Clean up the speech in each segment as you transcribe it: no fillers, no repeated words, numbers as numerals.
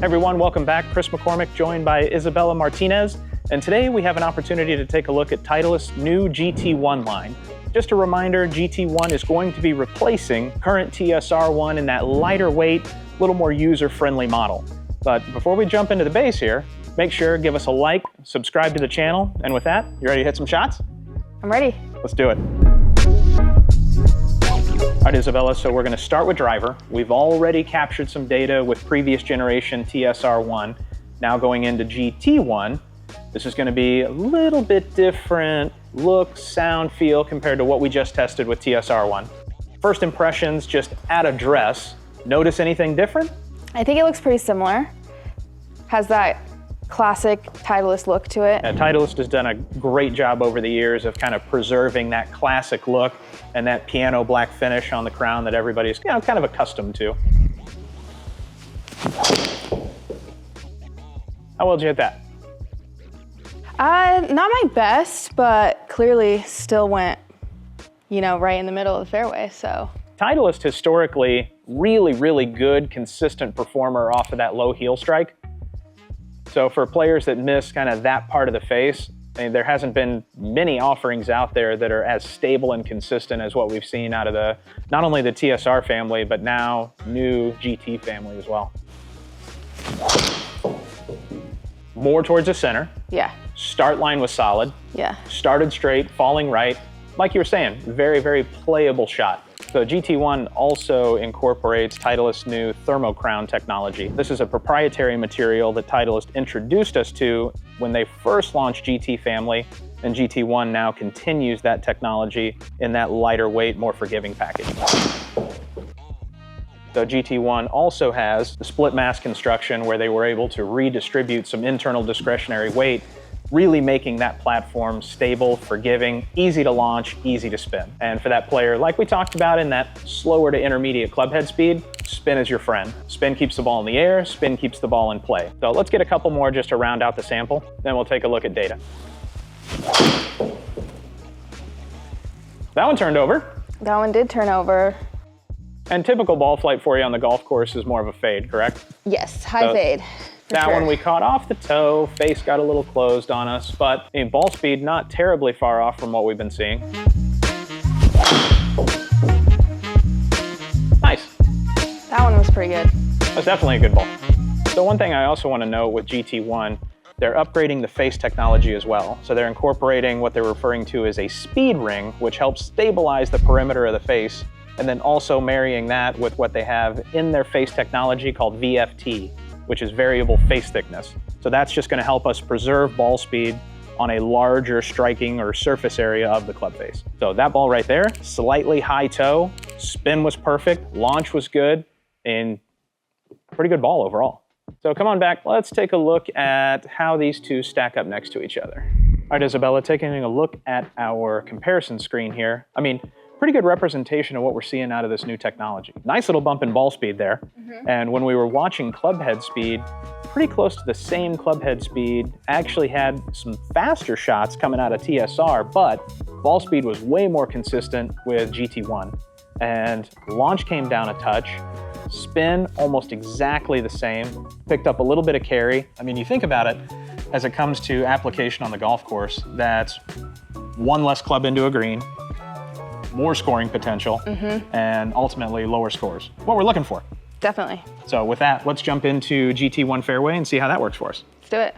everyone, welcome back. Chris McCormick joined by Isabella Martinez. And today we have an opportunity to take a look at Titleist's new GT1 line. Just a reminder, GT1 is going to be replacing current TSR1 in that lighter weight, little more user-friendly model. But before we jump into the base here, make sure, give us a like, subscribe to the channel, and with that, you ready to hit some shots? I'm ready. Let's do it. All right, Isabella, so we're gonna start with driver. We've already captured some data with previous generation TSR1. Now going into GT1, this is gonna be a little bit different look, sound, feel compared to what we just tested with TSR1. First impressions, just at address. Notice anything different? I think it looks pretty similar. Has that classic Titleist look to it. Titleist has done a great job over the years of kind of preserving that classic look and that piano black finish on the crown that everybody's kind of accustomed to. How well did you hit that? Not my best, but clearly still went, right in the middle of the fairway, so. Titleist historically, really good, consistent performer off of that low heel strike. So for players that miss kind of that part of the face, there hasn't been many offerings out there that are as stable and consistent as what we've seen out of not only the TSR family, but now new GT family as well. More towards the center. Yeah. Start line was solid. Yeah. Started straight, falling right. Like you were saying, very playable shot. So GT1 also incorporates Titleist's new thermo crown technology. This is a proprietary material that Titleist introduced us to when they first launched GT family, and GT1 now continues that technology in that lighter weight, more forgiving package. So GT1 also has the split mass construction where they were able to redistribute some internal discretionary weight, really making that platform stable, forgiving, easy to launch, easy to spin. And for that player, like we talked about in that slower to intermediate club head speed, spin is your friend. Spin keeps the ball in the air, spin keeps the ball in play. So let's get a couple more just to round out the sample, then we'll take a look at data. That one turned over. That one did turn over. And typical ball flight for you on the golf course is more of a fade, correct? Yes, high fade. That one we caught off the toe, face got a little closed on us, but ball speed not terribly far off from what we've been seeing. Nice. That one was pretty good. That's definitely a good ball. So one thing I also want to note with GT1, they're upgrading the face technology as well. So they're incorporating what they're referring to as a speed ring, which helps stabilize the perimeter of the face, and then also marrying that with what they have in their face technology called VFT, which is variable face thickness. So that's just gonna help us preserve ball speed on a larger striking or surface area of the club face. So that ball right there, slightly high toe, spin was perfect, launch was good, and pretty good ball overall. So come on back, let's take a look at how these two stack up next to each other. All right, Isabella, taking a look at our comparison screen here. Pretty good representation of what we're seeing out of this new technology. Nice little bump in ball speed there. And when we were watching club head speed, pretty close to the same club head speed, actually had some faster shots coming out of TSR, but ball speed was way more consistent with GT1. And launch came down a touch, spin almost exactly the same, picked up a little bit of carry. You think about it, as it comes to application on the golf course, that's one less club into a green, more scoring potential, and ultimately lower scores. What we're looking for. Definitely. So with that, let's jump into GT1 Fairway and see how that works for us. Let's do it.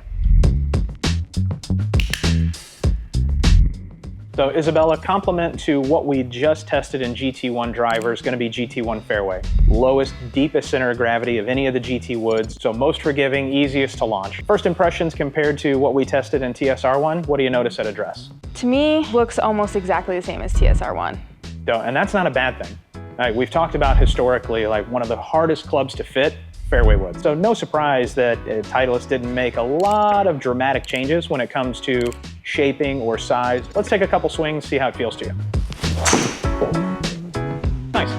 So Isabella, complement to what we just tested in GT1 Driver is going to be GT1 Fairway. Lowest, deepest center of gravity of any of the GT woods, so most forgiving, easiest to launch. First impressions compared to what we tested in TSR1, what do you notice at address? To me, looks almost exactly the same as TSR1. And that's not a bad thing. We've talked about historically, one of the hardest clubs to fit, fairway wood. So no surprise that Titleist didn't make a lot of dramatic changes when it comes to shaping or size. Let's take a couple swings, see how it feels to you. Nice.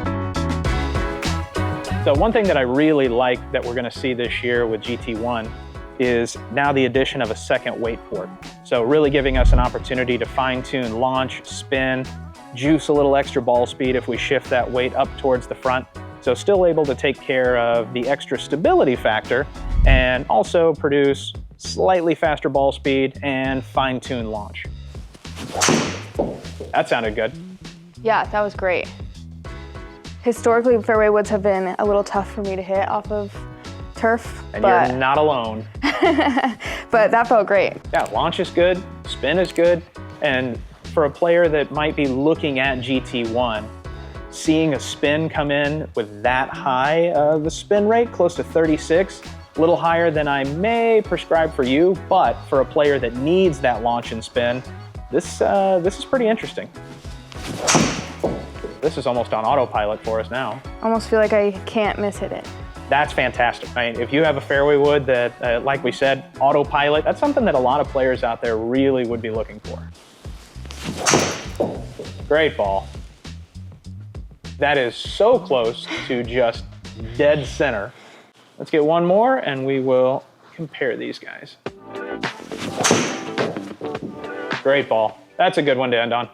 So one thing that I really like that we're gonna see this year with GT1 is now the addition of a second weight port. So really giving us an opportunity to fine-tune launch, spin, juice a little extra ball speed if we shift that weight up towards the front. So still able to take care of the extra stability factor and also produce slightly faster ball speed and fine-tuned launch. That sounded good. Yeah, that was great. Historically, fairway woods have been a little tough for me to hit off of turf. And you're not alone. But that felt great. Yeah, launch is good, spin is good, and for a player that might be looking at GT1, seeing a spin come in with that high, the spin rate close to 36, a little higher than I may prescribe for you, but for a player that needs that launch and spin, this is pretty interesting. This is almost on autopilot for us now. Almost feel like I can't miss hit it. That's fantastic. I mean, if you have a fairway wood that, like we said, autopilot, that's something that a lot of players out there really would be looking for. Great ball. That is so close to just dead center. Let's get one more and we will compare these guys. Great ball. That's a good one to end on.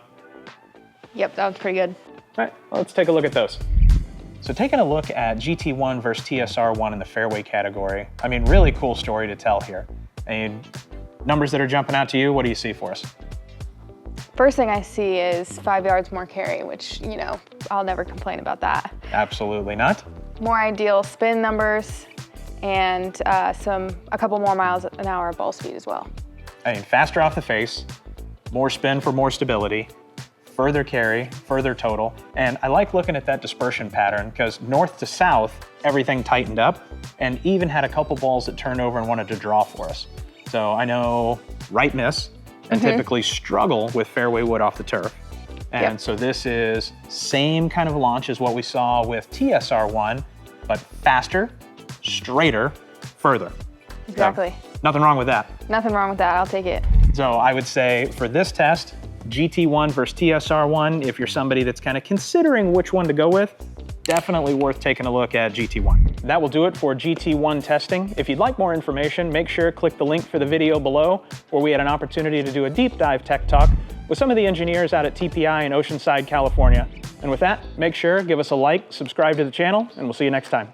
Yep, that was pretty good. All right, let's take a look at those. So taking a look at GT1 versus TSR1 in the fairway category, I mean, really cool story to tell here. I mean, numbers that are jumping out to you, what do you see for us? First thing I see is 5 yards more carry, which, you know, I'll never complain about that. Absolutely not. More ideal spin numbers and a couple more miles an hour of ball speed as well. I mean, faster off the face, more spin for more stability, further carry, further total. And I like looking at that dispersion pattern because north to south, everything tightened up and even had a couple balls that turned over and wanted to draw for us. So I know right miss and typically struggle with fairway wood off the turf. And so this is same kind of launch as what we saw with TSR1, but faster, straighter, further. Exactly. So, nothing wrong with that. Nothing wrong with that, I'll take it. So I would say for this test, GT1 versus TSR1, if you're somebody that's kind of considering which one to go with, definitely worth taking a look at GT1. That will do it for GT1 testing. If you'd like more information, make sure to click the link for the video below, where we had an opportunity to do a deep dive tech talk with some of the engineers out at TPI in Oceanside, California. And with that, make sure, give us a like, subscribe to the channel, and we'll see you next time.